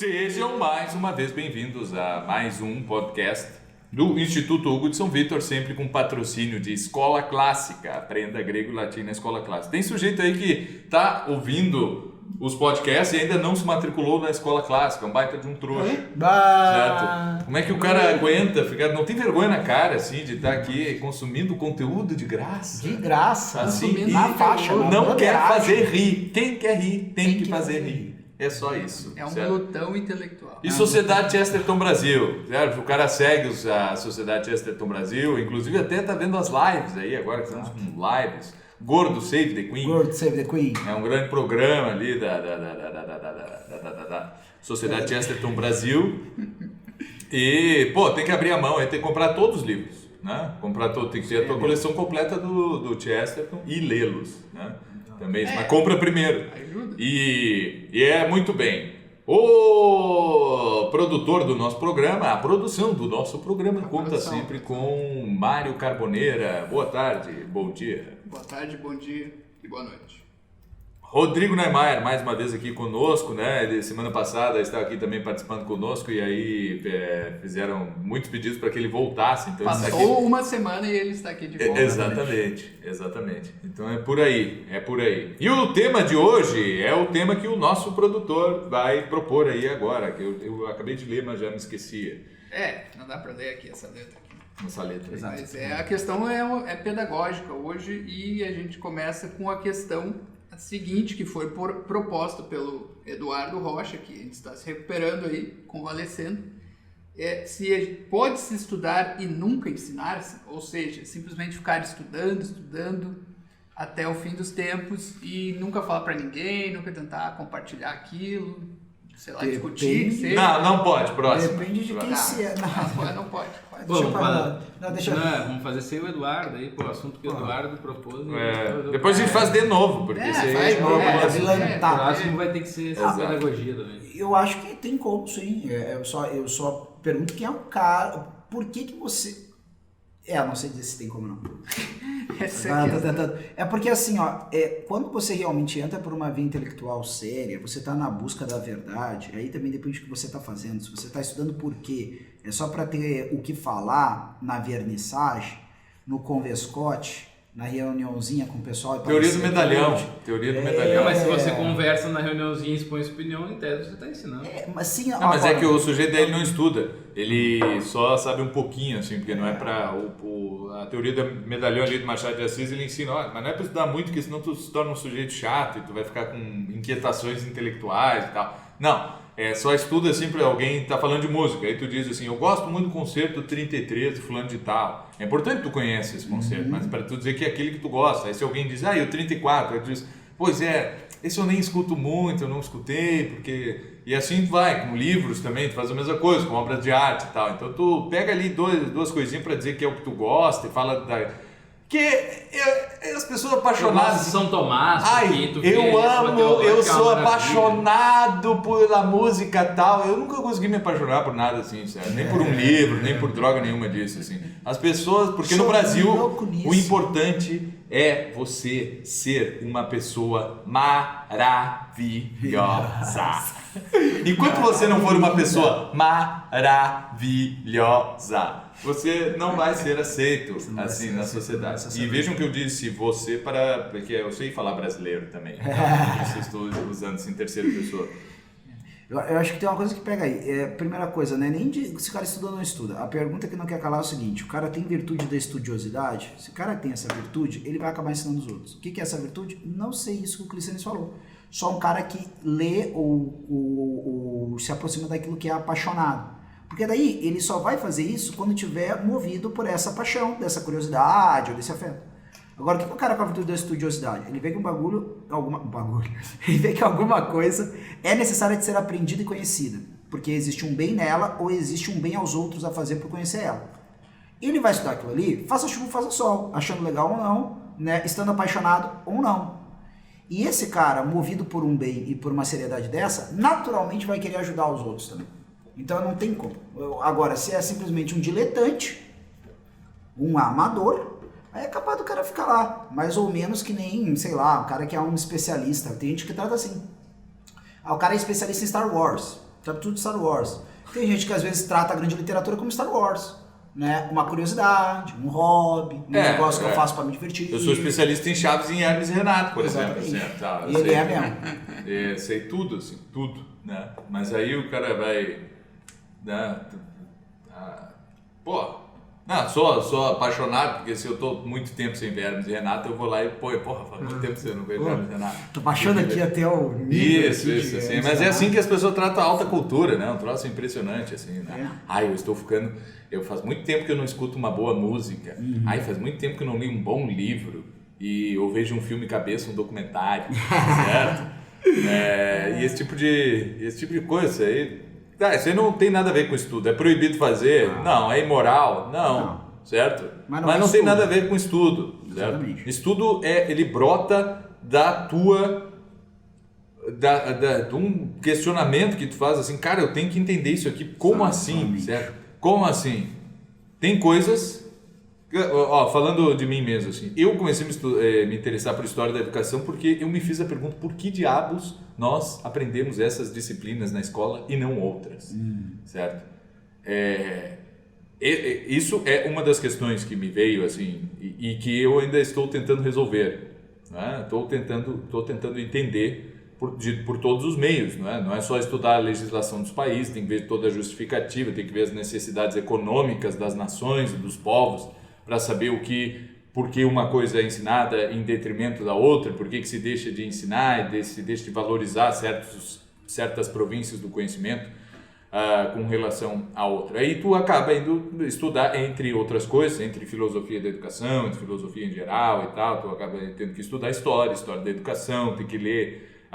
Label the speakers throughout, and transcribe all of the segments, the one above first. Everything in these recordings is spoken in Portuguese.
Speaker 1: Sejam mais uma vez bem-vindos a mais um podcast do Instituto Hugo de São Vítor, sempre com patrocínio de Escola Clássica. Aprenda grego e latim na Escola Clássica. Tem sujeito aí que tá ouvindo os podcasts e ainda não se matriculou na Escola Clássica, um baita de um trouxa. Certo? Como é que o cara aguenta ficar, não tem vergonha na cara assim de estar aqui consumindo conteúdo de graça?
Speaker 2: De graça,
Speaker 1: assim,
Speaker 2: na faixa,
Speaker 1: não quer fazer rir. Quem quer rir tem que fazer rir. É só isso.
Speaker 3: É um pelotão intelectual.
Speaker 1: E Sociedade Chesterton Brasil, certo? O cara segue a Sociedade Chesterton Brasil, inclusive até tá vendo as lives aí, agora que estamos com lives. Gordo Save the Queen.
Speaker 2: Gordo Save the Queen.
Speaker 1: É um grande programa ali da Sociedade Chesterton Brasil. E, pô, tem que abrir a mão, aí tem que comprar todos os livros, né? Tem que ter a tua coleção completa do Chesterton e lê-los, né? Também, mas compra primeiro.
Speaker 3: Ajuda.
Speaker 1: E é muito bem. O produtor do nosso programa, a produção do nosso programa conta sempre com Mário Carboneira. Boa tarde, bom dia.
Speaker 3: Boa tarde, bom dia e boa noite.
Speaker 1: Rodrigo Neymar, mais uma vez aqui conosco, né? Ele, semana passada estava aqui também participando conosco e aí fizeram muitos pedidos para que ele voltasse. Então
Speaker 3: Passou uma semana e ele está aqui de volta.
Speaker 1: Exatamente. Então é por aí. E o tema de hoje é o tema que o nosso produtor vai propor aí agora, que eu acabei de ler, mas já me esquecia.
Speaker 3: Não dá para ler aqui essa letra aqui.
Speaker 1: Essa letra.
Speaker 3: Mas a questão é pedagógica hoje e a gente começa com a questão seguinte, que foi proposta pelo Eduardo Rocha, que a gente está se recuperando aí, convalescendo. Se pode-se estudar e nunca ensinar-se, ou seja, simplesmente ficar estudando até o fim dos tempos e nunca falar para ninguém, nunca tentar compartilhar aquilo, sei lá, discutir.
Speaker 1: Não pode, próximo.
Speaker 2: Depende de quem se é.
Speaker 3: Não pode.
Speaker 4: Vamos fazer sem o Eduardo aí, o assunto que o Eduardo propôs.
Speaker 1: Depois a gente faz de novo, porque
Speaker 4: o próximo vai ter que ser essa pedagogia também.
Speaker 2: Eu acho que tem como, sim. Eu só pergunto quem é o cara. Por que você... não sei dizer se tem como não. É porque assim, quando você realmente entra por uma via intelectual séria, você está na busca da verdade, aí também depende do que você está fazendo. Se você está estudando por quê, é só para ter o que falar na vernissagem, no convescote, na reuniãozinha com o pessoal.
Speaker 1: Teoria do medalhão.
Speaker 4: Mas se você conversa na reuniãozinha e expõe sua opinião, em tese você está ensinando.
Speaker 1: Mas é que o sujeito dele não estuda. Ele só sabe um pouquinho, assim, porque não é para... A teoria do medalhão ali do Machado de Assis, ele ensina, mas não é para estudar muito, porque senão tu se torna um sujeito chato e tu vai ficar com inquietações intelectuais e tal. Não, só estuda assim para alguém tá falando de música. Aí tu diz assim, eu gosto muito do concerto 33 do fulano de tal. É importante que tu conheça esse concerto, mas para tu dizer que é aquele que tu gosta. Aí se alguém diz, e o 34, aí tu diz, pois esse eu nem escuto muito, eu não escutei, porque... E assim tu vai, com livros também, tu faz a mesma coisa, com obras de arte e tal. Então tu pega ali duas coisinhas para dizer que é o que tu gosta e fala as pessoas apaixonadas...
Speaker 4: São Tomás,
Speaker 1: eu sou apaixonado pela música tal. Eu nunca consegui me apaixonar por nada assim, certo? Nem por um livro, nem por droga nenhuma disso, assim. As pessoas, porque no Brasil o importante é você ser uma pessoa maravilhosa. Enquanto você não for uma pessoa maravilhosa, você não vai ser aceito assim na sociedade. E vejam que eu disse você porque eu sei falar brasileiro também. Então, estou usando isso em terceira pessoa.
Speaker 2: Eu acho que tem uma coisa que pega aí. Primeira coisa, né? Nem se o cara estuda ou não estuda. A pergunta que não quer calar é o seguinte: o cara tem virtude da estudiosidade? Se o cara tem essa virtude, ele vai acabar ensinando os outros. O que é essa virtude? Não sei, isso que o Clístenes falou. Só um cara que lê ou se aproxima daquilo que é apaixonado. Porque daí ele só vai fazer isso quando estiver movido por essa paixão, dessa curiosidade ou desse afeto. Agora, o que o cara com a virtude da estudiosidade? Ele vê que ele vê que alguma coisa é necessária de ser aprendida e conhecida. Porque existe um bem nela ou existe um bem aos outros a fazer por conhecer ela. Ele vai estudar aquilo ali, faça chuva, faça sol, achando legal ou não, né? Estando apaixonado ou não. E esse cara, movido por um bem e por uma seriedade dessa, naturalmente vai querer ajudar os outros também. Então não tem como. Agora, se é simplesmente um diletante, um amador, aí é capaz do cara ficar lá, mais ou menos que nem, sei lá, um cara que é um especialista. Tem gente que trata assim. O cara é especialista em Star Wars. sabe tudo de Star Wars. Tem gente que às vezes trata a grande literatura como Star Wars, né? Uma curiosidade, um hobby, um negócio que eu faço pra me divertir.
Speaker 1: Eu sou especialista em Chaves e em Hermes e Renato, por exemplo. Assim, tá,
Speaker 2: e ele é mesmo.
Speaker 1: Sei tudo, assim, tudo, né? Mas aí o cara vai, né? Não, sou apaixonado, porque se eu tô muito tempo sem ver Hermes e Renato, eu vou lá e porra, faz muito tempo que você não vê Hermes e Renato.
Speaker 2: Tô baixando aqui até o
Speaker 1: nível. Isso, assim. Mas é assim que as pessoas tratam a alta cultura, né? Um troço impressionante, assim, né? Eu faz muito tempo que eu não escuto uma boa música. Faz muito tempo que eu não li um bom livro. E eu vejo um filme cabeça, um documentário, certo? E esse tipo de coisa aí... isso aí não tem nada a ver com estudo. É proibido fazer? Não. É imoral? Não. Certo? Mas não tem nada a ver com estudo. Certo? Exatamente. Estudo ele brota de um questionamento que tu faz assim, cara, eu tenho que entender isso aqui. Como assim? Certo? Como assim? Tem coisas... falando de mim mesmo, assim, eu comecei a me interessar por história da educação porque eu me fiz a pergunta por que diabos nós aprendemos essas disciplinas na escola e não outras, certo? Isso é uma das questões que me veio, assim, e que eu ainda estou tentando resolver, né? Estou tentando entender por todos os meios, não é só estudar a legislação dos países, tem que ver toda a justificativa, tem que ver as necessidades econômicas das nações e dos povos, para saber por que uma coisa é ensinada em detrimento da outra, por que se deixa de ensinar e se deixa de valorizar certas províncias do conhecimento com relação a outra. Aí tu acaba indo estudar, entre outras coisas, entre filosofia da educação, entre filosofia em geral e tal, tu acaba tendo que estudar história da educação, tem que ler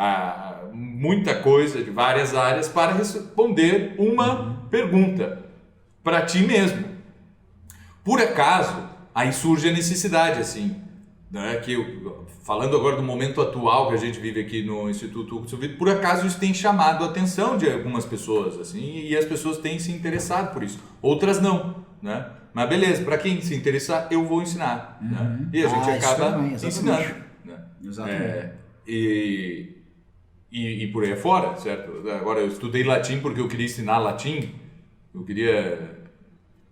Speaker 1: muita coisa de várias áreas para responder uma pergunta para ti mesmo. Por acaso, aí surge a necessidade, assim, né, falando agora do momento atual que a gente vive aqui no Instituto Hugo de Silveira, por acaso isso tem chamado a atenção de algumas pessoas, assim, e as pessoas têm se interessado por isso, outras não, né? Mas beleza, para quem se interessar, eu vou ensinar, né? E a gente acaba ensinando, né?
Speaker 2: Exatamente.
Speaker 1: E por aí afora, certo? Agora, eu estudei latim porque eu queria ensinar latim,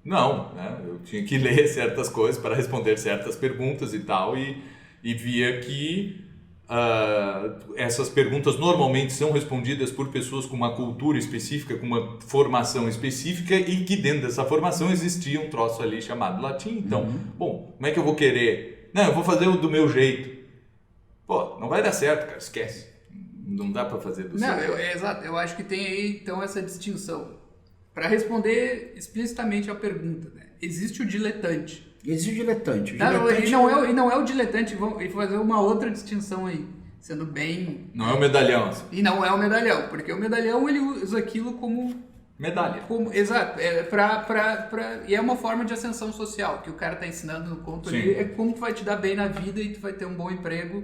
Speaker 1: Não, né? Eu tinha que ler certas coisas para responder certas perguntas e tal, e via que essas perguntas normalmente são respondidas por pessoas com uma cultura específica, com uma formação específica, e que dentro dessa formação existia um troço ali chamado latim. Então, bom, como é que eu vou querer? Não, eu vou fazer o do meu jeito. Pô, não vai dar certo, cara, esquece. Não dá para fazer do seu jeito.
Speaker 3: Exato, eu acho que tem aí então essa distinção. Para responder explicitamente a pergunta, né? Existe o diletante.
Speaker 2: Existe o diletante.
Speaker 3: E não é o diletante, vamos fazer uma outra distinção aí, sendo bem...
Speaker 1: Não é o medalhão. Assim.
Speaker 3: E não é o medalhão, porque o medalhão ele usa aquilo como...
Speaker 1: Medalha.
Speaker 3: Exato, e é uma forma de ascensão social, que o cara está ensinando no conto ali, é como tu vai te dar bem na vida e tu vai ter um bom emprego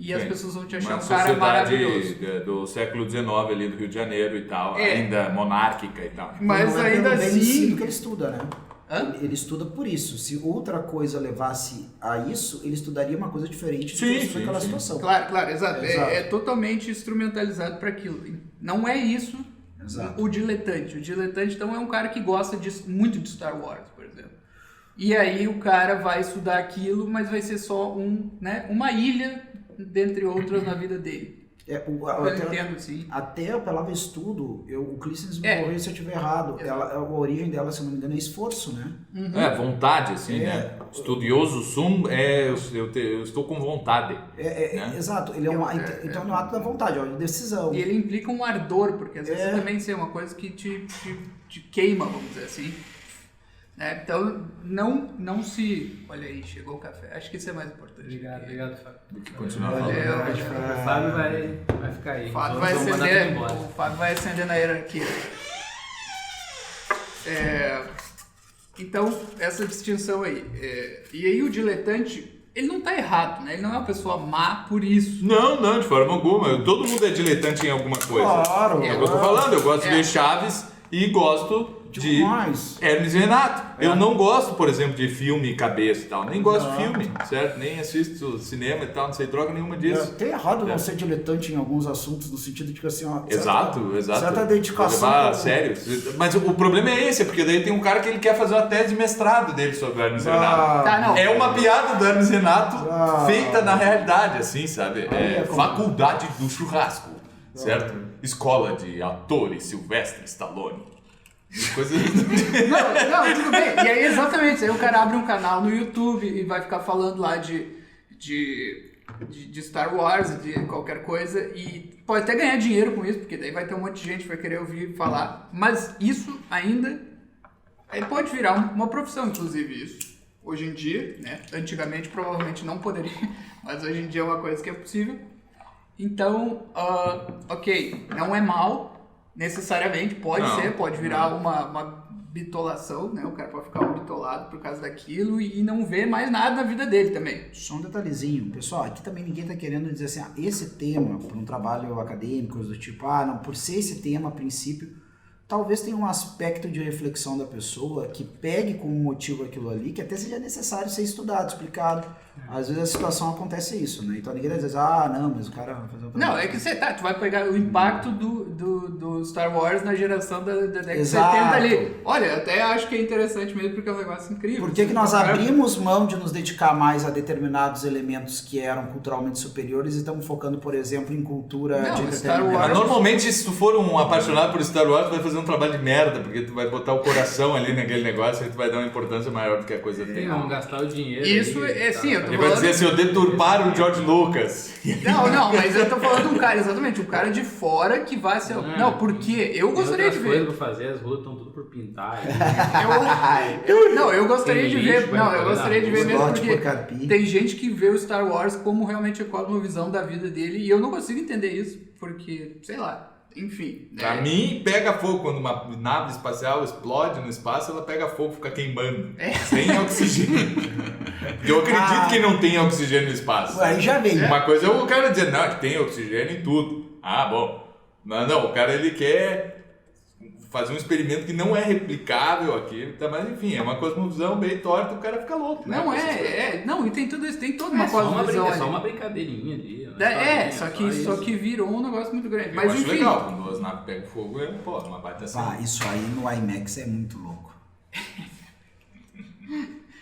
Speaker 3: e as pessoas vão te achar um cara maravilhoso.
Speaker 1: Do século XIX ali do Rio de Janeiro e tal, ainda monárquica e tal.
Speaker 3: Mas ainda assim...
Speaker 2: que ele estuda, né? Ele estuda por isso. Se outra coisa levasse a isso, ele estudaria uma coisa diferente daquela situação.
Speaker 3: Claro, exato. É totalmente instrumentalizado para aquilo. Não é isso. Exato. O diletante. O diletante, então, é um cara que gosta muito de Star Wars, por exemplo. E aí o cara vai estudar aquilo, mas vai ser só uma ilha, dentre outras, na vida dele.
Speaker 2: Até a palavra estudo, o Clístenes me corrija se eu estiver errado. A origem dela, se não me engano, é esforço, né?
Speaker 1: Vontade, assim, né? Estudioso sum, eu estou com vontade. Né?
Speaker 2: Exato, ele então é no ato da vontade, é uma decisão.
Speaker 3: E ele implica um ardor, porque às vezes também é uma coisa que te queima, vamos dizer assim. Então, não se... Olha aí, chegou o café. Acho que isso é mais importante.
Speaker 4: Obrigado, Fábio.
Speaker 1: Do que continuar falando.
Speaker 4: O Fábio vai ficar aí.
Speaker 3: O Fábio vai acender na hierarquia. Então, essa distinção aí. E aí o diletante, ele não está errado, né? Ele não é uma pessoa má por isso.
Speaker 1: Não, de forma alguma. Todo mundo é diletante em alguma coisa.
Speaker 2: Claro.
Speaker 1: É o que eu tô falando. Eu gosto de ver Chaves e gosto
Speaker 2: demais.
Speaker 1: Hermes e Renato. Eu não gosto, por exemplo, de filme cabeça e tal. Nem gosto de filme, certo? Nem assisto cinema e tal, não sei droga nenhuma disso.
Speaker 2: Tem errado não ser diletante em alguns assuntos, no sentido de que assim, ó,
Speaker 1: Exato.
Speaker 2: certa dedicação.
Speaker 1: Levar a sério. Mas o problema é esse, porque daí tem um cara que ele quer fazer uma tese de mestrado dele sobre o Hermes e Renato.
Speaker 3: Tá, não.
Speaker 1: É uma piada do Hermes e Renato feita na realidade, assim, sabe?
Speaker 2: Olha como-
Speaker 1: Faculdade do churrasco, certo? Escola de atores Sylvester Stallone. Coisa...
Speaker 3: Não, tudo bem. E aí, exatamente, aí o cara abre um canal no YouTube e vai ficar falando lá de Star Wars, de qualquer coisa, e pode até ganhar dinheiro com isso, porque daí vai ter um monte de gente que vai querer ouvir falar, mas isso ainda pode virar uma profissão, inclusive, isso. Hoje em dia, né? Antigamente provavelmente não poderia, mas hoje em dia é uma coisa que é possível. Então, ok, não é mal, necessariamente, pode virar uma bitolação, né? O cara pode ficar bitolado por causa daquilo e não ver mais nada na vida dele também.
Speaker 2: Só um detalhezinho, pessoal, aqui também ninguém tá querendo dizer assim, esse tema, para um trabalho acadêmico, do tipo, não, por ser esse tema, a princípio, talvez tenha um aspecto de reflexão da pessoa que pegue como motivo aquilo ali, que até seja necessário ser estudado, explicado. Às vezes a situação acontece isso, né? Então ninguém vai dizer, não, mas o cara vai fazer o
Speaker 3: Não, é que tu vai pegar o impacto do Star Wars na geração da década de
Speaker 2: Exato.
Speaker 3: 70 ali. Olha, eu até acho que é interessante mesmo, porque é um negócio incrível.
Speaker 2: Por que nós abrimos mão de nos dedicar mais a determinados elementos que eram culturalmente superiores e estamos focando, por exemplo, em cultura
Speaker 3: Não,
Speaker 2: de
Speaker 3: Star
Speaker 2: entretenimento?
Speaker 3: Wars-
Speaker 1: Mas normalmente, se tu for um apaixonado por Star Wars, tu vai fazer um trabalho de merda, porque tu vai botar o coração ali naquele negócio e tu vai dar uma importância maior do que a coisa tem.
Speaker 4: Não, gastar o dinheiro.
Speaker 3: Isso
Speaker 4: ali,
Speaker 3: é, sim, eu tô
Speaker 1: Ele vai
Speaker 3: falando...
Speaker 1: dizer assim, eu deturpar o George Lucas.
Speaker 3: Não, mas eu tô falando de um cara, exatamente, um cara de fora que vai ser... Não, porque eu gostaria de
Speaker 4: Tem outras
Speaker 3: ver...
Speaker 4: coisas pra fazer, as ruas estão tudo por pintar.
Speaker 3: Eu gostaria de
Speaker 4: Tem
Speaker 3: ver...
Speaker 4: lixo,
Speaker 3: Não,
Speaker 4: vai
Speaker 3: eu gostaria de ver mesmo
Speaker 2: Slot
Speaker 3: porque
Speaker 2: por carpir.
Speaker 3: tem gente que vê o Star Wars como realmente a cosmovisão da vida dele e eu não consigo entender isso, porque, sei lá, enfim.
Speaker 1: Pra mim, pega fogo. Quando uma nave espacial explode no espaço, ela pega fogo e fica queimando. Sem oxigênio. Porque eu acredito que não tem oxigênio no espaço.
Speaker 2: Aí já veio.
Speaker 1: Uma coisa é o cara dizer, não, que tem oxigênio em tudo. Bom. Não, o cara ele quer fazer um experimento que não é replicável aqui, mas enfim, é uma cosmovisão bem torta, o cara fica louco.
Speaker 3: Não,
Speaker 1: né?
Speaker 3: não, e tem tudo isso, tem toda uma
Speaker 4: Só
Speaker 3: cosmovisão
Speaker 4: uma
Speaker 3: ali.
Speaker 4: brincadeirinha ali.
Speaker 3: Só que virou um negócio muito grande.
Speaker 1: Eu
Speaker 3: Mas
Speaker 1: acho
Speaker 3: enfim,
Speaker 1: legal, quando duas naves pegam fogo, uma baita cena.
Speaker 2: Isso aí no IMAX é muito louco.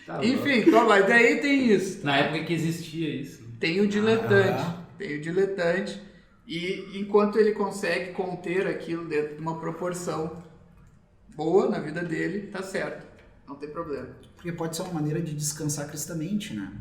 Speaker 4: Tá
Speaker 3: enfim, então, mas daí tem isso.
Speaker 4: Na época que existia isso.
Speaker 3: Tem o diletante, e enquanto ele consegue conter aquilo dentro de uma proporção boa na vida dele, tá certo, não tem problema.
Speaker 2: Porque pode ser uma maneira de descansar cristamente, né?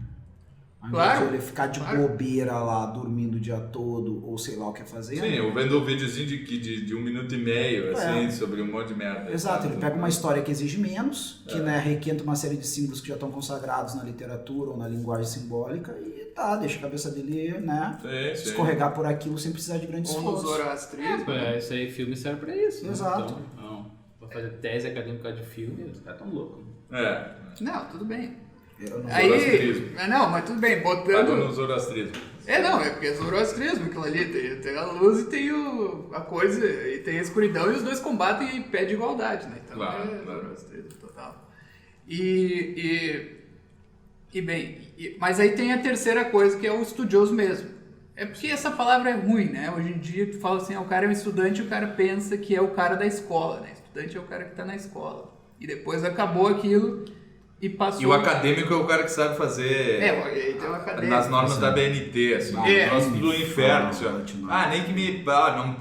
Speaker 2: Ao
Speaker 3: Claro,
Speaker 2: invés de ele ficar de bobeira lá, dormindo o dia todo, ou sei lá o que é fazer.
Speaker 1: Sim, eu vendo um videozinho de 1 minuto e meio, assim, sobre um monte de merda.
Speaker 2: Exato, ele pega uma história que exige menos, que né, requenta uma série de símbolos que já estão consagrados na literatura ou na linguagem simbólica e deixa a cabeça dele, né,
Speaker 1: Sim.
Speaker 2: escorregar por aquilo sem precisar de grandes
Speaker 3: ou no
Speaker 2: esforços.
Speaker 3: zoroastrismo.
Speaker 4: Isso aí, filme serve pra isso. né?
Speaker 2: Exato.
Speaker 4: Então, não, pra fazer tese acadêmica de filme, os caras tão loucos.
Speaker 3: Não, tudo bem.
Speaker 2: Eu não-
Speaker 1: Zoroastrismo.
Speaker 3: Não, mas tudo bem,
Speaker 1: Paga
Speaker 3: botando...
Speaker 1: no zoroastrismo.
Speaker 3: Não, é porque é zoroastrismo aquilo ali, tem a luz e tem a coisa, e tem a escuridão e os dois combatem em pé de igualdade, né? Então
Speaker 1: Claro.
Speaker 3: zoroastrismo total. Mas aí tem a terceira coisa, que é o estudioso mesmo. É porque essa palavra é ruim, né? Hoje em dia tu fala assim, o cara é um estudante e o cara pensa que é o cara da escola, né? Estudante é o cara que tá na escola. E depois acabou aquilo e passou...
Speaker 1: E o acadêmico é o cara que sabe fazer
Speaker 3: aí tem o acadêmico.
Speaker 1: nas normas da BNT, assim, troço do inferno. Assim, nem que me...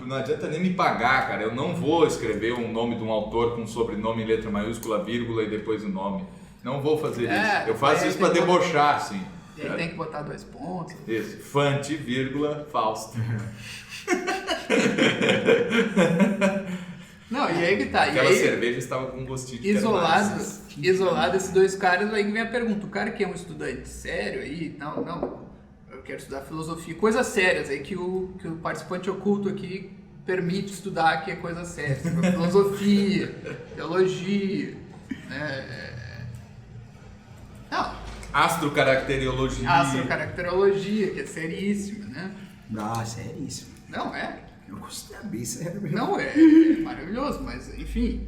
Speaker 1: não adianta nem me pagar, cara. Eu não vou escrever um nome de um autor com sobrenome em letra maiúscula, vírgula e depois o nome. Não vou fazer isso. Eu faço isso pra debochar, assim.
Speaker 3: E aí tem que botar 2 pontos.
Speaker 1: Isso. Fante, vírgula, Fausto.
Speaker 3: Não, e aí que tá.
Speaker 1: Aquela
Speaker 3: e aí,
Speaker 1: cerveja estava com um gostinho de termais.
Speaker 3: isolado esses dois caras, aí vem a pergunta, o cara que é um estudante sério aí, não, eu quero estudar filosofia, coisas sérias aí que o participante oculto aqui permite estudar, que é coisa séria, tipo, filosofia, teologia, astrocaracterologia, que é seríssima, né?
Speaker 2: Seríssimo.
Speaker 3: Não, é.
Speaker 2: Eu gostei bem sério.
Speaker 3: Não, é maravilhoso, mas enfim,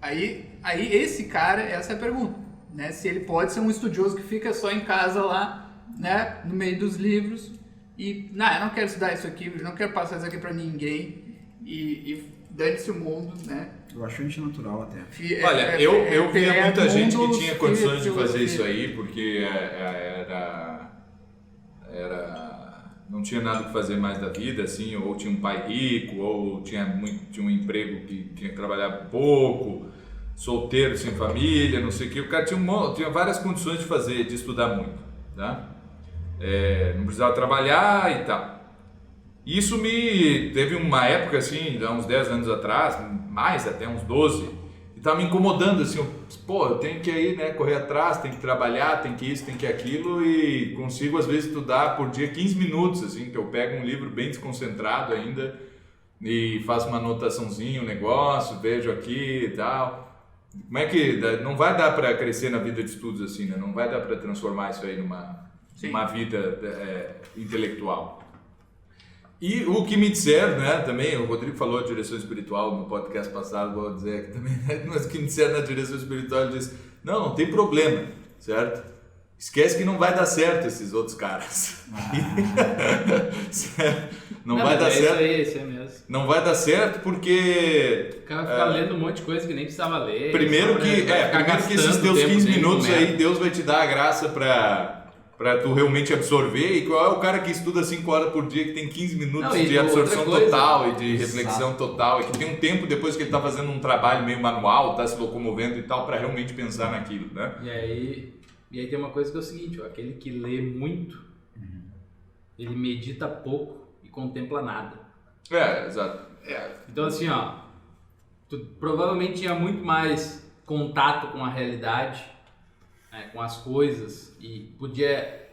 Speaker 3: Aí esse cara, essa é a pergunta, né? Se ele pode ser um estudioso que fica só em casa lá, né? No meio dos livros e, não, eu não quero estudar isso aqui, eu não quero passar isso aqui pra ninguém e dane-se o mundo, né?
Speaker 2: Eu acho antinatural até.
Speaker 1: Olha, eu via muita gente que tinha condições de fazer isso aí, porque não tinha nada que fazer mais da vida, assim, ou tinha um pai rico, ou tinha um emprego que tinha que trabalhar pouco, solteiro, sem família, não sei o que. O cara tinha várias condições de estudar muito, tá? Não precisava trabalhar e tal. Isso teve uma época, assim, há uns 10 anos atrás, mais até uns 12, e estava me incomodando, assim, eu tenho que ir, né, correr atrás, tenho que trabalhar, tem que isso, tem que aquilo, e consigo às vezes estudar por dia 15 minutos, assim, que eu pego um livro bem desconcentrado ainda e faço uma anotaçãozinha, um negócio, vejo aqui e tal. Como é que não vai dar para crescer na vida de estudos assim, né? Não vai dar para transformar isso aí numa vida intelectual. E o que me disseram, né, também, o Rodrigo falou de direção espiritual no podcast passado, vou dizer aqui também, né, mas o que me disseram na direção espiritual, ele disse, não tem problema, certo? Esquece que não vai dar certo esses outros caras. Não vai dar certo.
Speaker 4: Isso aí mesmo.
Speaker 1: Não vai dar certo porque...
Speaker 4: O cara fica lendo um monte de coisa que nem precisava ler.
Speaker 1: Primeiro que esses teus 15 minutos aí, Deus vai te dar a graça pra tu realmente absorver. E qual é o cara que estuda 5 horas por dia, que tem 15 minutos de absorção total e de reflexão total, e que tem um tempo depois que ele está fazendo um trabalho meio manual, está se locomovendo e tal, para realmente pensar naquilo, né?
Speaker 4: E aí tem uma coisa que é o seguinte, aquele que lê muito, ele medita pouco e contempla nada.
Speaker 1: Exato.
Speaker 4: Então assim, tu provavelmente tinha muito mais contato com a realidade, com as coisas, e podia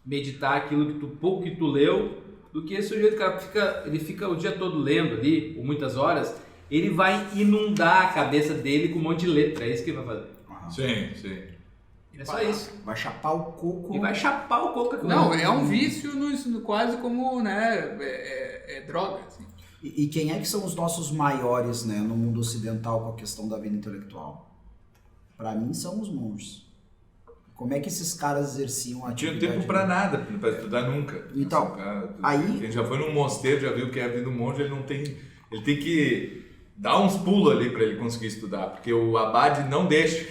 Speaker 4: meditar aquilo pouco que tu leu, do que esse sujeito, cara, ele fica o dia todo lendo ali, por muitas horas, ele vai inundar a cabeça dele com um monte de letra, é isso que ele vai fazer.
Speaker 1: Sim.
Speaker 4: É só isso.
Speaker 2: Vai chapar o coco.
Speaker 4: E vai chapar o coco.
Speaker 3: Não, é um vício quase como, né, droga, assim.
Speaker 2: E quem é que são os nossos maiores, né, no mundo ocidental com a questão da vida intelectual? Para mim são os monges. Como é que esses caras exerciam a atividade?
Speaker 1: Não tinha tempo para nada, para estudar nunca.
Speaker 2: Então, aí...
Speaker 1: Quem já foi num mosteiro, já viu que é a vida do monge, ele tem que dar uns pulos ali para ele conseguir estudar, porque o abade não deixa.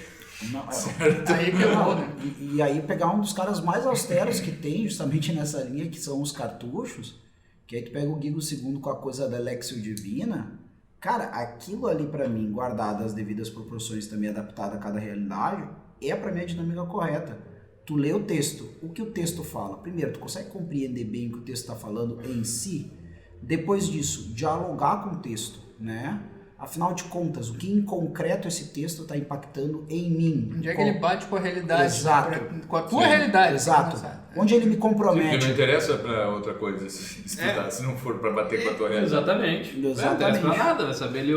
Speaker 2: Certo?
Speaker 3: Aí que eu vou, né?
Speaker 2: E aí pegar um dos caras mais austeros que tem justamente nessa linha, que são os cartuchos, que aí tu pega o Guigo II com a coisa da Lexio Divina, cara, aquilo ali para mim, guardado as devidas proporções, também adaptado a cada realidade, é para mim a dinâmica correta. Tu lê o texto, o que o texto fala? Primeiro, tu consegue compreender bem o que o texto está falando em si? Depois disso, dialogar com o texto, né? Afinal de contas, o que em concreto esse texto está impactando em mim?
Speaker 3: Onde é que ele bate com a realidade?
Speaker 2: Exato.
Speaker 3: Com a tua realidade.
Speaker 2: Exato. Onde ele me compromete.
Speaker 1: Porque não interessa para outra coisa estudar, se não for para bater com a tua realidade.
Speaker 4: Exatamente. Não interessa para nada, vai saber ali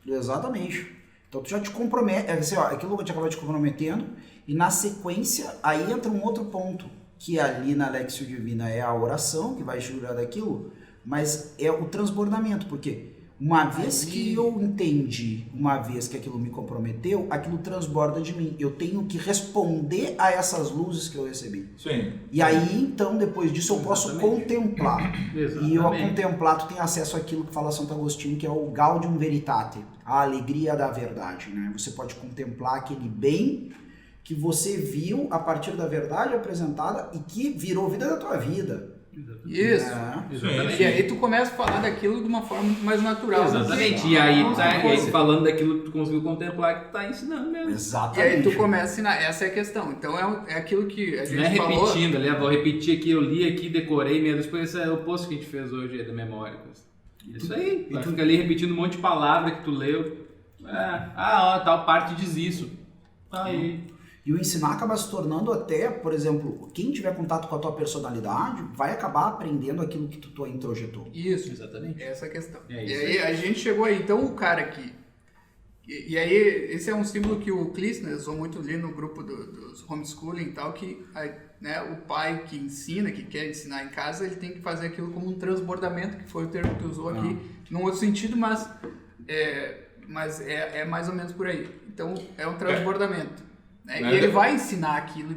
Speaker 2: Exatamente. Então tu já te compromete, aquilo que eu te acabei te comprometendo, e na sequência, aí entra um outro ponto, que ali na Lexio Divina é a oração, que vai jurar daquilo, mas é o transbordamento, porque uma vez que eu entendi, uma vez que aquilo me comprometeu, aquilo transborda de mim. Eu tenho que responder a essas luzes que eu recebi.
Speaker 1: Sim.
Speaker 2: E aí, então, depois disso, eu posso contemplar.
Speaker 4: Exatamente.
Speaker 2: E ao contemplar, tu tem acesso àquilo que fala Santo Agostinho, que é o Gaudium Veritate, a alegria da verdade, né? Você pode contemplar aquele bem que você viu a partir da verdade apresentada e que virou vida da tua vida.
Speaker 3: Isso.
Speaker 4: Exatamente.
Speaker 3: E aí tu começa a falar daquilo de uma forma muito mais natural.
Speaker 4: Exatamente. E aí falando daquilo que tu conseguiu contemplar, que tu tá ensinando mesmo.
Speaker 2: Exatamente.
Speaker 3: E aí tu começa a ensinar. Essa é a questão. Então é aquilo que a gente
Speaker 4: não é
Speaker 3: falou.
Speaker 4: repetindo ali, vou repetir aqui, eu li aqui, decorei, depois esse é o post que a gente fez hoje aí da memória. Isso aí. Tu fica ali repetindo um monte de palavra que tu leu. Tal parte diz isso. Aí.
Speaker 2: E o ensinar acaba se tornando até, por exemplo, quem tiver contato com a tua personalidade vai acabar aprendendo aquilo que tu introjetou.
Speaker 3: Isso,
Speaker 4: exatamente.
Speaker 3: Essa é a questão.
Speaker 4: É
Speaker 3: e aí a gente chegou aí, então o cara aqui. E aí esse é um símbolo que o Klissner usou muito ali no grupo dos homeschooling e tal, que né, o pai que ensina, que quer ensinar em casa, ele tem que fazer aquilo como um transbordamento, que foi o termo que usou aqui, num outro sentido, mas mas é mais ou menos por aí. Então, é um transbordamento. Né? E ele vai ensinar aquilo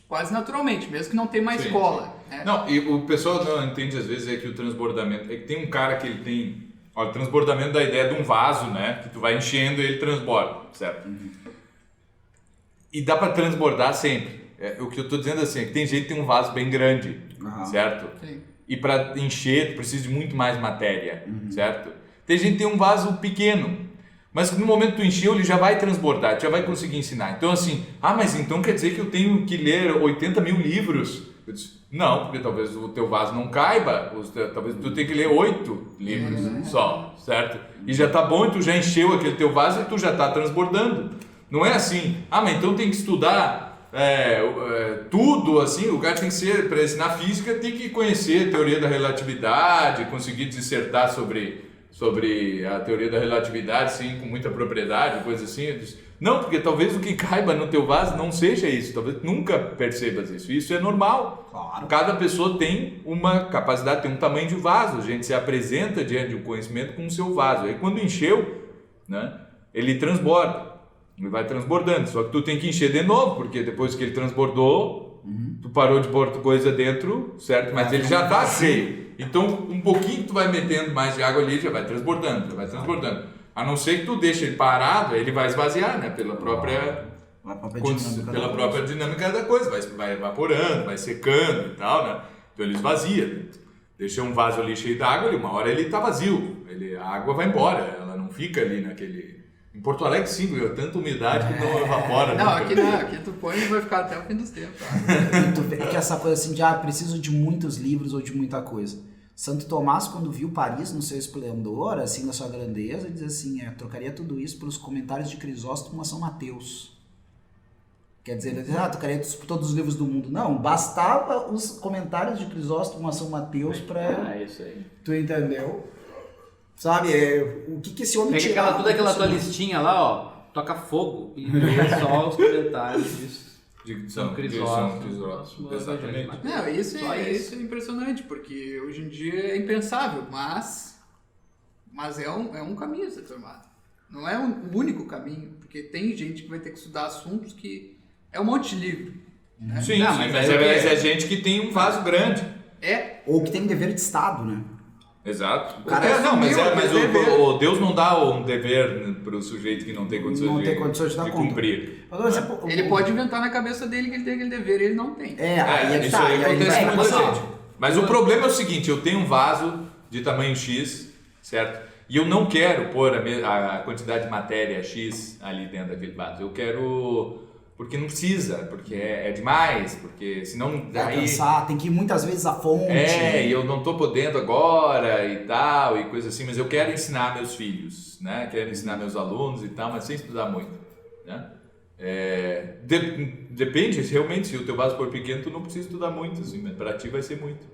Speaker 3: quase naturalmente, mesmo que não tenha uma escola. Né?
Speaker 1: Não, e o pessoal não entende às vezes que o transbordamento... É que tem um cara que ele tem... Olha, o transbordamento da ideia de um vaso, né? Que tu vai enchendo e ele transborda, certo? E dá para transbordar sempre. O que eu estou dizendo assim, é que tem gente que tem um vaso bem grande, certo?
Speaker 3: Sim.
Speaker 1: E para encher, tu precisa de muito mais matéria, certo? Tem gente que tem um vaso pequeno, mas no momento que tu encheu, ele já vai transbordar, tu já vai conseguir ensinar. Então assim, mas então quer dizer que eu tenho que ler 80 mil livros? Eu disse, não, porque talvez o teu vaso não caiba, talvez tu tenha que ler 8 livros só, certo? E já tá bom, e tu já encheu aquele teu vaso e tu já tá transbordando. Não é assim, mas então tem que estudar tudo, assim, o cara tem que ser, para ensinar física, tem que conhecer a teoria da relatividade, conseguir dissertar sobre a teoria da relatividade, sim, com muita propriedade, coisa assim. Eu disse, não, porque talvez o que caiba no teu vaso não seja isso, talvez tu nunca percebas isso é normal.
Speaker 2: Claro.
Speaker 1: Cada pessoa tem uma capacidade, tem um tamanho de vaso, a gente se apresenta diante de um conhecimento com o seu vaso, aí quando encheu, né, ele transborda. Ele vai transbordando, só que tu tem que encher de novo, porque depois que ele transbordou, tu parou de pôr coisa dentro, certo? Mas ele já está cheio. Então, um pouquinho que tu vai metendo mais de água ali, já vai transbordando, A não ser que tu deixe ele parado, ele vai esvaziar, né? Pela própria dinâmica da coisa, vai evaporando, vai secando e tal, né? Então ele esvazia. Deixa um vaso ali cheio d'água, uma hora ele está vazio, a água vai embora, ela não fica ali naquele... Em Porto Alegre, sim, tanta umidade que não evapora.
Speaker 3: Não, aqui tu põe e vai ficar até o fim dos tempos.
Speaker 2: Tu vê que essa coisa assim de, preciso de muitos livros ou de muita coisa. Santo Tomás, quando viu Paris no seu esplendor, assim, na sua grandeza, diz assim, trocaria tudo isso pelos comentários de Crisóstomo a São Mateus. Quer dizer, ele diz, trocaria todos os livros do mundo. Não, bastava os comentários de Crisóstomo a São Mateus para...
Speaker 4: isso aí.
Speaker 2: Tu entendeu? Sabe, o que esse homem
Speaker 4: tirava? Toda aquela tua listinha lá, ó, toca fogo e lê só os comentários disso.
Speaker 1: De São Crisóstomo. Exatamente.
Speaker 3: Não, isso é impressionante, porque hoje em dia é impensável, mas é um caminho a ser tomado. Não é o único caminho, porque tem gente que vai ter que estudar assuntos que é um monte de livro. Né?
Speaker 1: Sim, mas é gente que tem um vaso grande.
Speaker 2: Ou que tem um dever de Estado, né?
Speaker 1: Exato.
Speaker 2: Mas
Speaker 1: o Deus não dá um dever para o sujeito que não tem condições de cumprir.
Speaker 3: Ele pode inventar na cabeça dele que ele tem aquele dever e ele não tem.
Speaker 1: Isso aí acontece com muita gente. Mas o problema é o seguinte, eu tenho um vaso de tamanho X, certo? E eu não quero pôr a quantidade de matéria X ali dentro daquele vaso. Eu quero... Porque não precisa, porque é demais, porque senão...
Speaker 2: Cansar, tem que ir muitas vezes à fonte.
Speaker 1: E eu não estou podendo agora e tal, e coisa assim, mas eu quero ensinar meus filhos, né? Quero ensinar meus alunos e tal, mas sem estudar muito, né? Depende, realmente, se o teu vaso for pequeno, tu não precisa estudar muito, assim, mas para ti vai ser muito.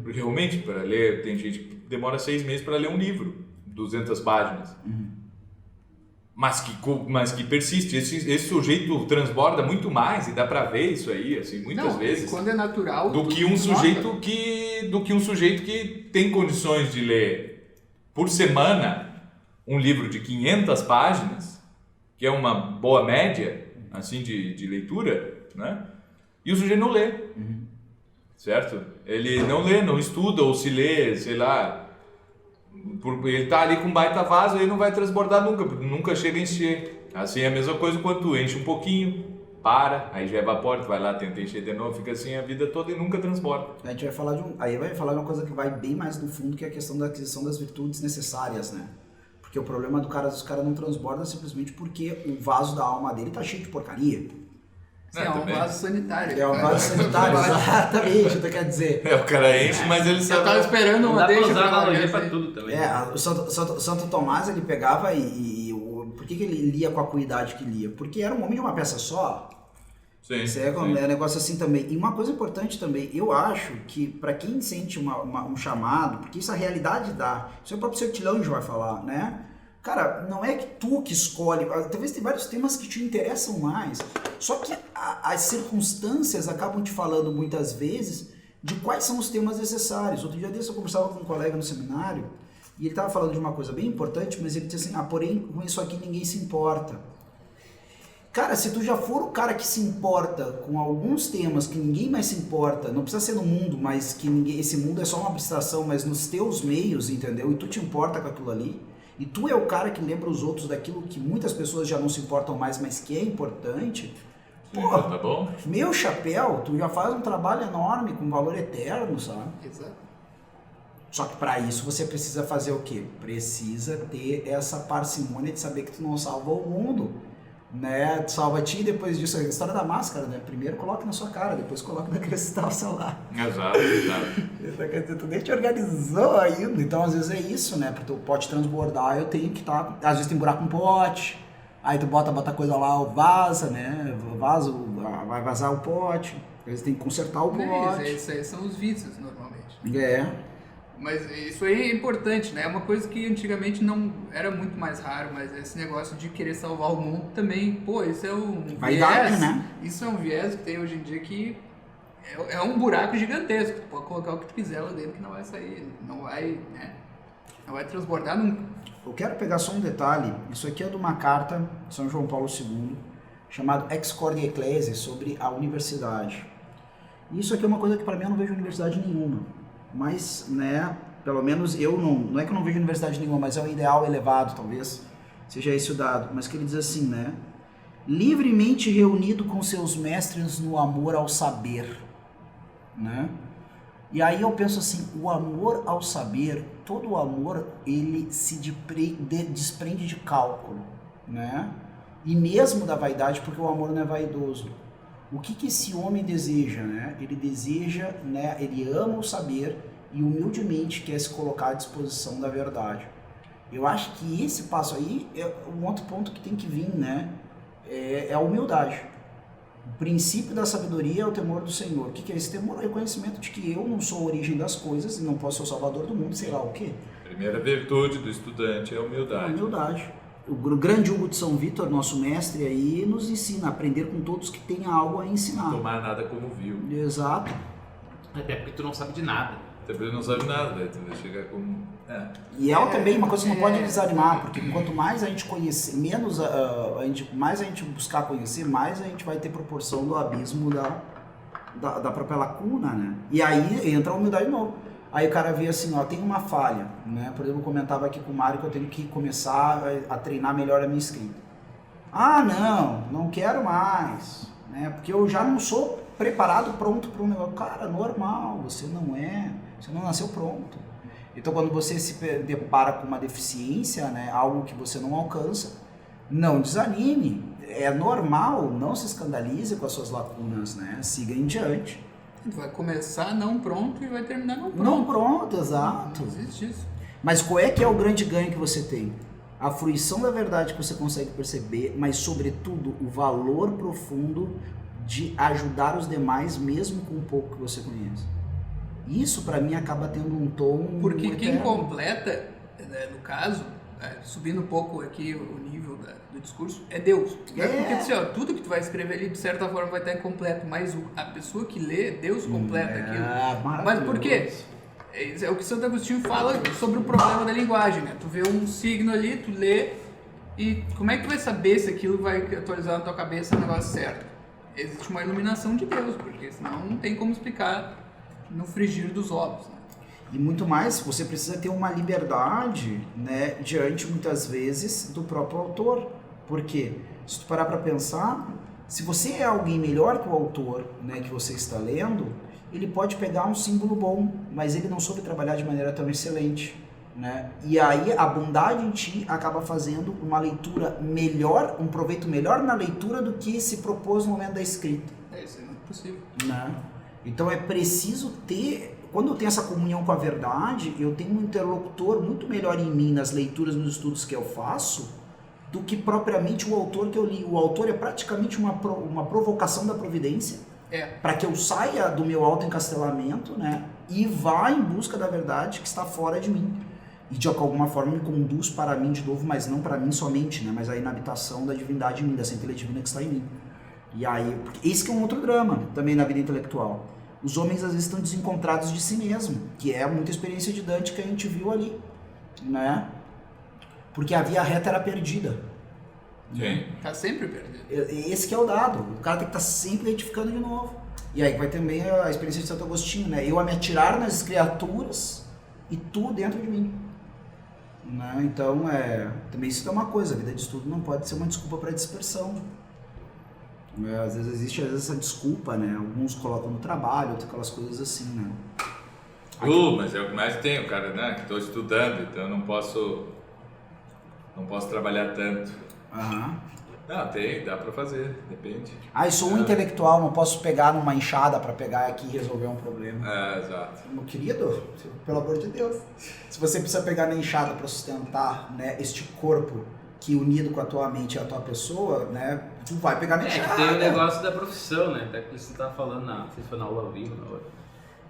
Speaker 1: Porque realmente, para ler, tem gente que demora 6 meses para ler um livro, 200 páginas. Mas que persiste, esse sujeito transborda muito mais, e dá para ver isso aí, assim, muitas vezes.
Speaker 3: Quando é natural,
Speaker 1: do que um sujeito que tem condições de ler por semana um livro de 500 páginas, que é uma boa média, assim, de leitura, né? E o sujeito não lê, certo? Ele não lê, não estuda, ou se lê, sei lá... Ele está ali com um baita vaso e ele não vai transbordar nunca chega a encher. Assim é a mesma coisa quando tu enche um pouquinho, aí já evapora, tu vai lá, tenta encher de novo, fica assim a vida toda e nunca transborda.
Speaker 2: A gente vai falar de uma coisa que vai bem mais no fundo, que é a questão da aquisição das virtudes necessárias, né? Porque o problema dos caras não transbordam simplesmente porque o vaso da alma dele tá cheio de porcaria.
Speaker 3: É um vaso sanitário.
Speaker 2: É um vaso sanitário, exatamente, tu quer dizer.
Speaker 1: O cara enche, mas ele
Speaker 3: sabe. Eu tava esperando uma deixa
Speaker 4: pra analogia pra tudo também.
Speaker 2: O Santo Tomás, ele pegava por que ele lia com a cuidade que lia? Porque era um homem de uma peça só.
Speaker 1: Sim.
Speaker 2: Isso é um negócio assim também. E uma coisa importante também, eu acho que para quem sente um chamado, porque isso a realidade dá, isso é o próprio Sertilândio vai falar, né? Cara, não é que tu que escolhe, talvez tem vários temas que te interessam mais, só que as circunstâncias acabam te falando muitas vezes de quais são os temas necessários. Outro dia desse eu conversava com um colega no seminário E ele estava falando de uma coisa bem importante, mas ele disse assim, porém com isso aqui ninguém se importa. Cara, se tu já for o cara que se importa com alguns temas que ninguém mais se importa, não precisa ser no mundo, mas que esse mundo é só uma abstração, mas nos teus meios, entendeu? E tu te importa com aquilo ali, e tu é o cara que lembra os outros daquilo que muitas pessoas já não se importam mais, mas que é importante, pô,
Speaker 1: Tá bom?
Speaker 2: meu chapéu, tu já faz um trabalho enorme, com valor eterno, sabe?
Speaker 3: Exato.
Speaker 2: Só que para isso você precisa fazer o quê? Precisa ter essa parcimônia de saber que tu não salva o mundo, né? Tu salva ti, depois disso, a história da máscara, né? Primeiro coloca na sua cara, depois coloca naquele que está ao seu lado.
Speaker 1: Exato, exato.
Speaker 2: Tu nem te organizou ainda, então às vezes é isso, né? Para o pote transbordar eu tenho que estar, às vezes tem buraco no pote, aí tu bota coisa lá, vaza, né? Vai vazar o pote, às vezes tem que consertar o pote.
Speaker 3: Isso aí são os vícios, normalmente.
Speaker 2: É.
Speaker 3: Mas isso aí é importante, né? É uma coisa que antigamente não era muito mais raro, mas esse negócio de querer salvar o mundo também, pô, isso é um
Speaker 2: Vaidade,
Speaker 3: viés,
Speaker 2: né?
Speaker 3: Isso é um viés que tem hoje em dia que é um buraco gigantesco. Tu pode colocar o que tu quiser lá dentro que não vai sair, não vai, né? Não vai transbordar nunca.
Speaker 2: Eu quero pegar só um detalhe, isso aqui é de uma carta de São João Paulo II, chamado Ex Cordia Ecclesiae, sobre a universidade. E isso aqui é uma coisa que para mim eu não vejo universidade nenhuma. Mas, né, pelo menos eu não é que eu não vejo universidade nenhuma, mas é um ideal elevado, talvez, seja esse o dado, mas que ele diz assim, né, livremente reunido com seus mestres no amor ao saber, né, e aí eu penso assim, o amor ao saber, todo o amor, ele se desprende de cálculo, né, e mesmo da vaidade, porque o amor não é vaidoso. O que esse homem deseja, né? Ele deseja, né? Ele ama o saber e humildemente quer se colocar à disposição da verdade. Eu acho que esse passo aí é um outro ponto que tem que vir, né? É a humildade. O princípio da sabedoria é o temor do Senhor. O que é esse temor? É o reconhecimento de que eu não sou a origem das coisas e não posso ser o salvador do mundo, sei lá o quê.
Speaker 1: Primeira virtude do estudante é a humildade.
Speaker 2: A humildade. O grande Hugo de São Vítor, nosso mestre aí, nos ensina a aprender com todos que tenham algo a ensinar.
Speaker 1: Tomar nada como viu.
Speaker 2: Exato.
Speaker 4: Até porque tu não sabe de nada.
Speaker 1: Também não sabe nada, daí tu vai chegar como...
Speaker 2: E é também uma coisa que não pode desanimar, porque quanto mais a gente conhecer, menos mais a gente buscar conhecer, mais a gente vai ter proporção do abismo da própria lacuna, né? E aí entra a humildade de novo. Aí o cara vê assim, ó, tem uma falha, né? Por exemplo, eu comentava aqui com o Mário que eu tenho que começar a treinar melhor a minha escrita. Ah, não quero mais, né? Porque eu já não sou preparado, pronto para um negócio. Cara, normal, você não nasceu pronto. Então quando você se depara com uma deficiência, né, algo que você não alcança, não desanime, é normal, não se escandalize com as suas lacunas, né? Siga em diante.
Speaker 3: Tu vai começar não pronto e vai terminar não pronto.
Speaker 2: Não pronto, exato.
Speaker 3: Não existe isso.
Speaker 2: Mas qual é que é o grande ganho que você tem? A fruição da verdade que você consegue perceber, mas sobretudo o valor profundo de ajudar os demais mesmo com o pouco que você conhece. Isso para mim acaba tendo um tom...
Speaker 3: Porque quem completa, né, no caso, subindo um pouco aqui o nível do discurso, é Deus. Porque assim, ó, tudo que tu vai escrever ali, de certa forma, vai estar incompleto, mas a pessoa que lê, Deus completa aquilo. Mas por quê? É o que Santo Agostinho fala sobre o problema da linguagem, né? Tu vê um signo ali, tu lê, e como é que tu vai saber se aquilo vai atualizar na tua cabeça o negócio certo? Existe uma iluminação de Deus, porque senão não tem como explicar no frigir dos ovos, né?
Speaker 2: E muito mais, você precisa ter uma liberdade, né, diante muitas vezes do próprio autor. Porque se tu parar para pensar, se você é alguém melhor que o autor, né, que você está lendo, ele pode pegar um símbolo bom, mas ele não soube trabalhar de maneira tão excelente, né? E aí a bondade em ti acaba fazendo uma leitura melhor, um proveito melhor na leitura do que se propôs no momento da escrita.
Speaker 3: Isso é muito possível.
Speaker 2: Né? Então é preciso ter... Quando eu tenho essa comunhão com a verdade, eu tenho um interlocutor muito melhor em mim nas leituras, nos estudos que eu faço, do que propriamente o autor que eu li. O autor é praticamente uma provocação da providência, para que eu saia do meu autoencastelamento, né, e vá em busca da verdade que está fora de mim. E de alguma forma me conduz para mim de novo, mas não para mim somente, né, mas aí na habitação da divindade em mim, da centelha divina que está em mim. E aí, esse que é um outro drama também na vida intelectual. Os homens às vezes estão desencontrados de si mesmo, que é muita experiência de Dante que a gente viu ali. né? Porque a via reta era perdida.
Speaker 1: Sim.
Speaker 3: Tá sempre perdido.
Speaker 2: Esse que é o dado. O cara tem que estar sempre edificando de novo. E aí vai também a experiência de Santo Agostinho, né? Eu a me atirar nas criaturas e tu dentro de mim. Né? Então, também isso é uma coisa. A vida de estudo não pode ser uma desculpa para dispersão. Às vezes existe essa desculpa, né? Alguns colocam no trabalho, outras aquelas coisas assim, né?
Speaker 1: Mas é o que mais tem, o cara, né? Que estou estudando, então eu não posso trabalhar tanto.
Speaker 2: Aham.
Speaker 1: Não, dá pra fazer, depende.
Speaker 2: E sou um intelectual, não posso pegar numa enxada para pegar aqui e resolver um problema.
Speaker 1: Exato.
Speaker 2: Meu querido, pelo amor de Deus, se você precisa pegar na enxada para sustentar, né, este corpo que unido com a tua mente e a tua pessoa, né, tu vai pegar na enxada.
Speaker 4: Tem o negócio da profissão, né? Até que você estava falando, não sei se foi na aula ao vivo, na outra.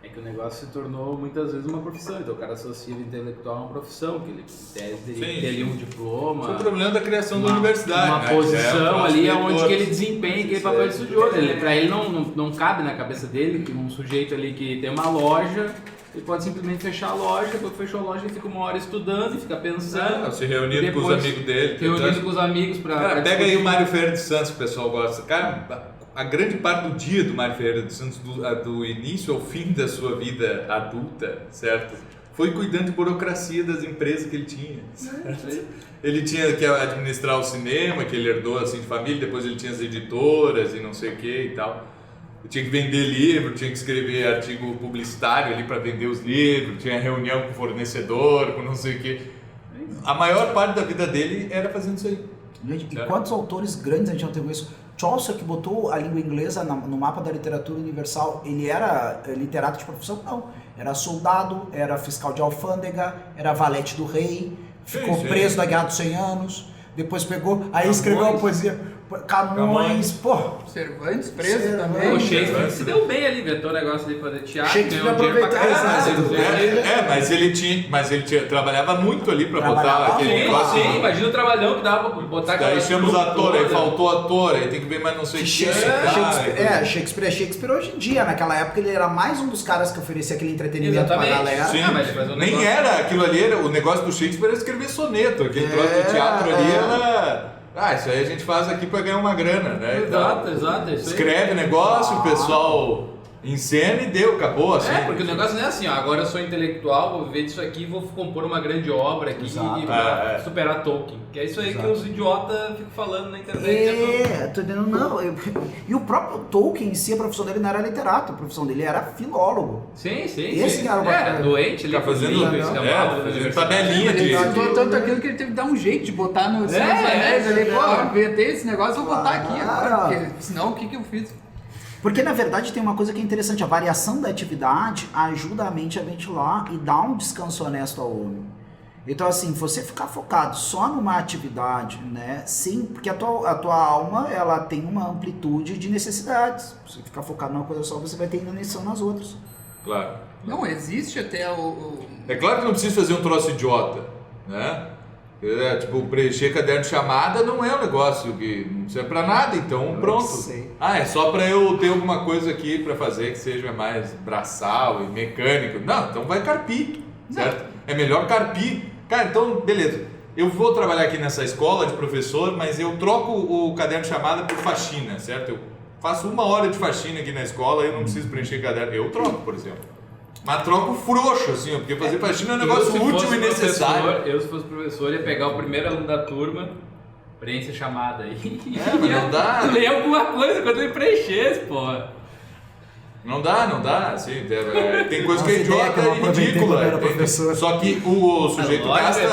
Speaker 4: É que o negócio se tornou muitas vezes uma profissão, então o cara associa o intelectual a uma profissão, que ele em tese teria que ter ali um diploma.
Speaker 1: Foi o problema da criação da universidade,
Speaker 4: uma
Speaker 1: né?
Speaker 4: posição ali onde
Speaker 1: todos.
Speaker 4: que ele desempenha aquele papel de estudioso. Pra ele não cabe na cabeça dele que um sujeito ali que tem uma loja, ele pode simplesmente fechar a loja, depois que fechou a loja ele fica uma hora estudando e fica pensando.
Speaker 1: Se reunindo com os amigos dele.
Speaker 4: Reunindo com os amigos pra...
Speaker 1: Cara, pega aí o Mário Ferreira dos Santos, que o pessoal gosta. Cara, a grande parte do dia do Mário Ferreira dos Santos, do início ao fim da sua vida adulta, certo? Foi cuidando de burocracia das empresas que ele tinha. Ele tinha que administrar o cinema, que ele herdou assim de família, depois ele tinha as editoras e não sei o que e tal. Eu tinha que vender livro, tinha que escrever artigo publicitário ali para vender os livros, tinha reunião com o fornecedor, com não sei o que. A maior parte da vida dele era fazendo isso aí.
Speaker 2: Gente, e quantos autores grandes a gente não tem isso? Chaucer, que botou a língua inglesa no mapa da literatura universal, ele era literato de profissão? Não. Era soldado, era fiscal de alfândega, era valete do rei, ficou preso na Guerra dos 100 Anos, depois pegou, aí escreveu uma poesia... Camões, pô.
Speaker 3: Cervantes preso também.
Speaker 4: O Shakespeare se deu bem ali, inventou o negócio ali para teatro.
Speaker 2: Shakespeare aproveitou.
Speaker 1: Mas ele trabalhava muito ali para botar aquele negócio.
Speaker 4: Sim, imagina o trabalhão que dava pra botar aquela...
Speaker 1: Aí chama os atores, aí faltou ator, aí tem que ver mais não sei o que.
Speaker 2: Shakespeare é Shakespeare hoje em dia. Naquela época ele era mais um dos caras que oferecia aquele entretenimento pra galera.
Speaker 1: Sim, nem era aquilo ali, o negócio do Shakespeare era escrever soneto. Aquele troço de teatro ali era... isso aí a gente faz aqui pra ganhar uma grana, né?
Speaker 4: Exato, exato.
Speaker 1: Escreve negócio, o pessoal encena e acabou assim.
Speaker 4: Porque o negócio não é assim, agora eu sou intelectual, vou viver disso aqui e vou compor uma grande obra aqui e superar Tolkien. Que é isso aí que os idiotas ficam falando na internet.
Speaker 2: Tô entendendo, não. E o próprio Tolkien em si, a profissão dele não era literato, a profissão dele era filólogo.
Speaker 4: Sim.
Speaker 2: Esse cara
Speaker 4: era doente, ele
Speaker 1: fazendo tabelinha de...
Speaker 3: Tanto aquilo que ele teve que dar um jeito de botar no Senhor dos Anéis ali, inventei esse negócio, vou botar aqui agora, porque senão o que eu fiz?
Speaker 2: Porque na verdade tem uma coisa que é interessante, a variação da atividade ajuda a mente a ventilar e dá um descanso honesto ao homem. Então assim, você ficar focado só numa atividade, né, sim, porque a tua alma, ela tem uma amplitude de necessidades. Se você ficar focado numa coisa só, você vai ter inanição nas outras.
Speaker 1: Claro.
Speaker 3: Não, existe até
Speaker 1: É claro que não precisa fazer um troço idiota, né? Tipo, preencher caderno de chamada não é um negócio que não serve pra nada, então pronto.
Speaker 2: Sei.
Speaker 1: É só pra eu ter alguma coisa aqui pra fazer que seja mais braçal e mecânico. Não, então vai carpir, certo? É melhor carpir. Cara, então beleza. Eu vou trabalhar aqui nessa escola de professor, mas eu troco o caderno de chamada por faxina, certo? Eu faço 1 hora de faxina aqui na escola e eu não preciso preencher caderno. Eu troco, por exemplo. Mas troco frouxo, assim, porque fazer faxina é um negócio útil e necessário.
Speaker 4: Eu, se fosse professor, ia pegar o primeiro aluno da turma, preenche a chamada aí.
Speaker 1: Mas não dá.
Speaker 4: Ler alguma coisa quando ele preenchesse, porra.
Speaker 1: Não dá, assim, tem coisa que é idiota e ridícula. Só que o sujeito gasta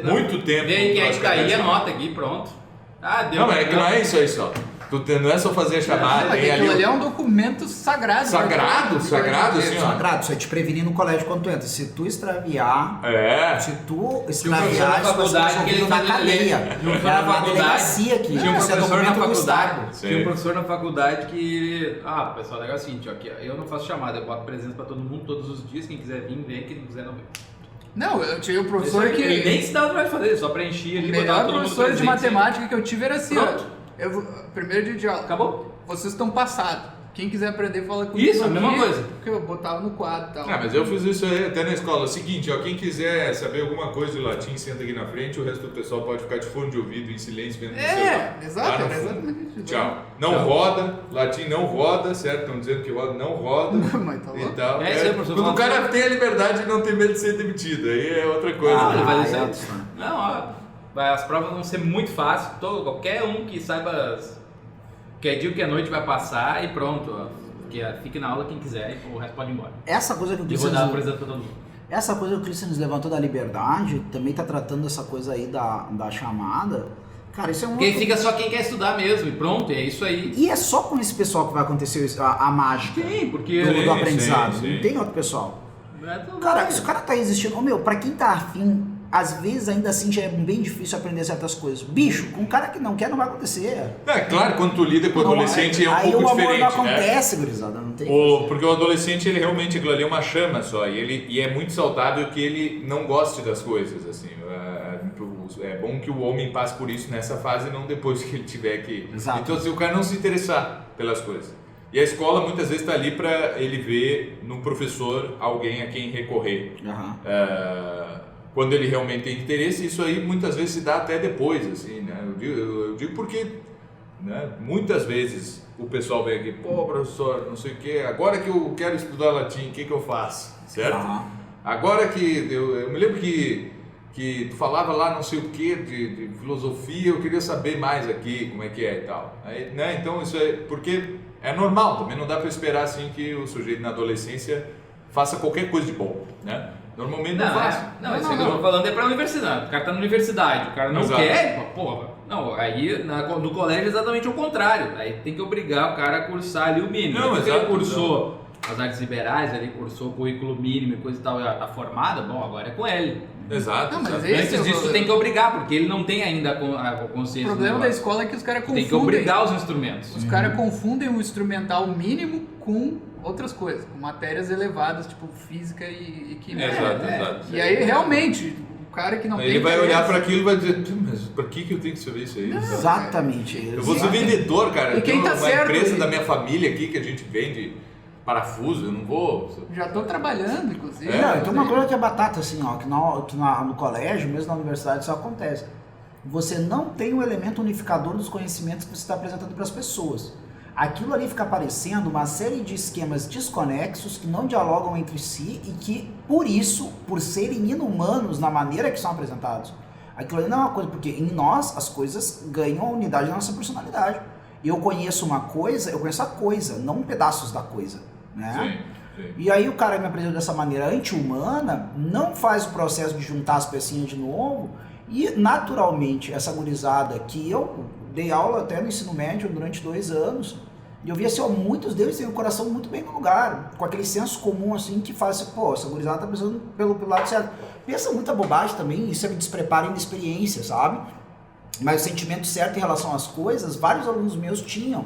Speaker 1: muito tempo.
Speaker 4: Vê aí quem é que tá aí, anota aqui, pronto.
Speaker 1: Não, mas é que não é isso aí só. Não é só fazer a chamada.
Speaker 3: Aquilo ali é um documento sagrado.
Speaker 1: Sagrado, assim, ó.
Speaker 2: Sagrado, isso é te prevenir no colégio quando tu entra. Se tu extraviar,
Speaker 1: se
Speaker 2: tu extraviar,
Speaker 4: na faculdade que ele
Speaker 2: na cadeia.
Speaker 4: Na faculdade
Speaker 2: aqui.
Speaker 4: Tinha um professor na faculdade.
Speaker 1: Sim.
Speaker 4: Tinha um professor na faculdade que... pessoal, o negócio é o seguinte, aqui, eu não faço chamada, eu boto presença pra todo mundo todos os dias. Quem quiser vir, vem. Quem não quiser, não vem.
Speaker 3: Não, eu tinha um professor que...
Speaker 4: Ele nem se dava trabalho de fazer, ele só preenchia ali.
Speaker 3: O melhor professor de matemática que eu tive era assim,
Speaker 4: Pronto.
Speaker 3: Primeiro dia de aula.
Speaker 4: Acabou?
Speaker 3: Vocês estão passados. Quem quiser aprender, fala comigo.
Speaker 4: Isso, a mesma coisa.
Speaker 3: Porque eu botava no quadro e tal.
Speaker 1: Mas eu fiz isso aí até na escola. É o seguinte, ó, quem quiser saber alguma coisa de latim, senta aqui na frente, o resto do pessoal pode ficar de fone de ouvido em silêncio vendo no celular.
Speaker 3: Exato,
Speaker 1: Lá no
Speaker 3: era
Speaker 1: fundo.
Speaker 3: exatamente isso.
Speaker 1: Tchau. Não roda, latim não roda, certo? Estão dizendo que roda, não roda.
Speaker 3: Mas tá
Speaker 1: E
Speaker 3: louco.
Speaker 1: tal.
Speaker 4: É, isso aí, professor,
Speaker 1: quando o
Speaker 4: fala
Speaker 1: cara tem a liberdade de não ter medo de ser demitido, aí é outra coisa.
Speaker 4: Ele faz isso aí.
Speaker 2: é outra história.
Speaker 4: Não, ó, as provas vão ser muito fáceis. Qualquer um que saiba que é dia ou que é noite vai passar e pronto. Ó. Fique na aula quem quiser e o resto pode ir embora.
Speaker 2: Essa coisa que o
Speaker 4: E vou dar
Speaker 2: Christian,
Speaker 4: apresentação pra todo mundo.
Speaker 2: essa coisa que o Christian nos levantou da liberdade, também tá tratando essa coisa aí da chamada. Cara, isso é um
Speaker 4: Porque fica só quem quer estudar mesmo e pronto, é isso aí.
Speaker 2: E é só com esse pessoal que vai acontecer a mágica
Speaker 4: Sim, porque...
Speaker 2: do
Speaker 1: Sim,
Speaker 2: aprendizado.
Speaker 1: sim.
Speaker 2: Não tem outro pessoal.
Speaker 4: Então,
Speaker 2: Cara, se o cara tá existindo... Ô, meu, pra quem tá afim, às vezes ainda assim já é bem difícil aprender certas coisas. Bicho, com um cara que não quer, não vai acontecer.
Speaker 1: É claro, quando tu lida com o adolescente é um
Speaker 2: aí
Speaker 1: pouco
Speaker 2: o amor
Speaker 1: diferente,
Speaker 2: não
Speaker 1: né?
Speaker 2: acontece, gurizada. Não tem o que fazer.
Speaker 1: Porque o adolescente, ele realmente, aquilo ali é uma chama só, e é muito saudável que ele não goste das coisas, assim. É bom que o homem passe por isso nessa fase e não depois que ele tiver que...
Speaker 2: Exato.
Speaker 1: Então, assim, o cara não se interessar pelas coisas. E a escola, muitas vezes, está ali para ele ver no professor alguém a quem recorrer.
Speaker 2: Aham.
Speaker 1: Quando ele realmente tem interesse, isso aí muitas vezes se dá até depois, assim, né? Eu digo porque, né, muitas vezes o pessoal vem aqui, pô, professor, não sei o que, agora que eu quero estudar latim, o que eu faço, certo?
Speaker 2: Aham.
Speaker 1: Agora que, eu me lembro que tu falava lá não sei o que de filosofia, eu queria saber mais aqui, como é que é e tal. Aí, né, então isso é, porque é normal, também não dá para esperar assim que o sujeito na adolescência faça qualquer coisa de bom, né? Normalmente não faz.
Speaker 4: Isso que eu tô falando é pra universidade. O cara tá na universidade, o cara não
Speaker 1: Exato.
Speaker 4: quer, porra. Não, aí no colégio é exatamente o contrário. Aí tem que obrigar o cara a cursar ali o mínimo.
Speaker 1: Não,
Speaker 4: Porque
Speaker 1: exato,
Speaker 4: ele cursou as artes liberais, ele cursou o currículo mínimo e coisa e tal, já tá formado, bom, agora é com ele.
Speaker 1: Exato.
Speaker 3: Não, mas
Speaker 1: exato.
Speaker 3: esse é
Speaker 4: Antes
Speaker 3: o
Speaker 4: disso, tu
Speaker 3: problema.
Speaker 4: tem que obrigar, porque ele não tem ainda a
Speaker 3: O
Speaker 4: consciência.
Speaker 3: problema
Speaker 4: do
Speaker 3: da
Speaker 4: negócio.
Speaker 3: escola é que os caras
Speaker 4: Tu
Speaker 3: confundem.
Speaker 4: tem que obrigar os instrumentos.
Speaker 3: Os caras confundem o instrumental mínimo com outras coisas, com matérias elevadas, tipo física e química.
Speaker 1: Exato.
Speaker 3: E aí, realmente, o cara que não
Speaker 1: Aí
Speaker 3: tem
Speaker 1: ele vai
Speaker 3: interesse-
Speaker 1: olhar para aquilo e vai dizer, mas por que eu tenho que saber isso aí?
Speaker 2: Exatamente.
Speaker 1: Eu vou ser vendedor, cara.
Speaker 3: E quem
Speaker 1: Tem
Speaker 3: tá
Speaker 1: uma
Speaker 3: certo
Speaker 1: empresa
Speaker 3: aí?
Speaker 1: da minha família aqui que a gente vende parafuso, eu não vou...
Speaker 3: Já tô trabalhando, inclusive.
Speaker 1: É,
Speaker 2: Não, tem uma coisa que é batata, assim, ó, que no colégio, mesmo na universidade, isso acontece. Você não tem o elemento unificador dos conhecimentos que você está apresentando para as pessoas. Aquilo ali fica parecendo uma série de esquemas desconexos que não dialogam entre si e que, por isso, por serem inumanos na maneira que são apresentados, aquilo ali não é uma coisa, porque em nós as coisas ganham a unidade da nossa personalidade. Eu conheço uma coisa, eu conheço a coisa, não pedaços da coisa, né?
Speaker 1: Sim.
Speaker 2: E aí o cara me apresenta dessa maneira anti-humana, não faz o processo de juntar as pecinhas de novo e naturalmente essa gurizada que eu dei aula até no ensino médio durante 2 anos e eu vi assim, ó, muitos deles têm o coração muito bem no lugar, com aquele senso comum assim que faz assim, pô, essa gurizada tá pensando pelo lado certo. Pensa muita bobagem também, isso é despreparo e inexperiência, sabe? Mas o sentimento certo em relação às coisas, vários alunos meus tinham,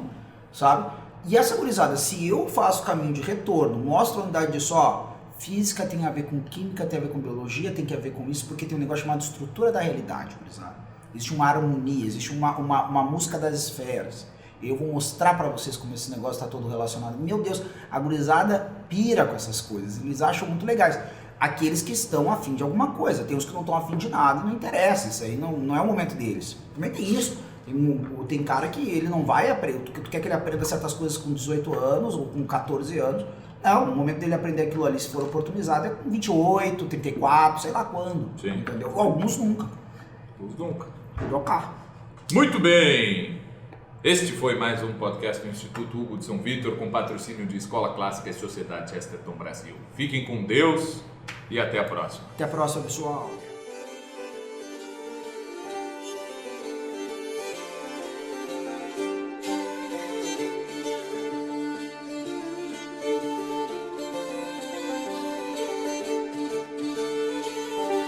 Speaker 2: sabe? E essa gurizada, se eu faço o caminho de retorno, mostro a unidade disso, ó, física tem a ver com química, tem a ver com biologia, tem que a ver com isso, porque tem um negócio chamado estrutura da realidade, gurizada. Existe uma harmonia, existe uma música das esferas. Eu vou mostrar pra vocês como esse negócio tá todo relacionado. Meu Deus, a gurizada pira com essas coisas, eles acham muito legais. Aqueles que estão afim de alguma coisa, tem os que não estão afim de nada, não interessa, isso aí não é o momento deles. Também tem isso. Tem cara que ele não vai aprender, tu quer que ele aprenda certas coisas com 18 anos ou com 14 anos. Não, o momento dele aprender aquilo ali, se for oportunizado, é com 28, 34, sei lá quando.
Speaker 1: Sim.
Speaker 2: Entendeu? Alguns nunca.
Speaker 1: Nunca.
Speaker 2: Do carro.
Speaker 1: Muito bem! Este foi mais um podcast do Instituto Hugo de São Vítor com patrocínio de Escola Clássica e Sociedade Chesterton Brasil. Fiquem com Deus e até a próxima.
Speaker 2: Até a próxima, pessoal.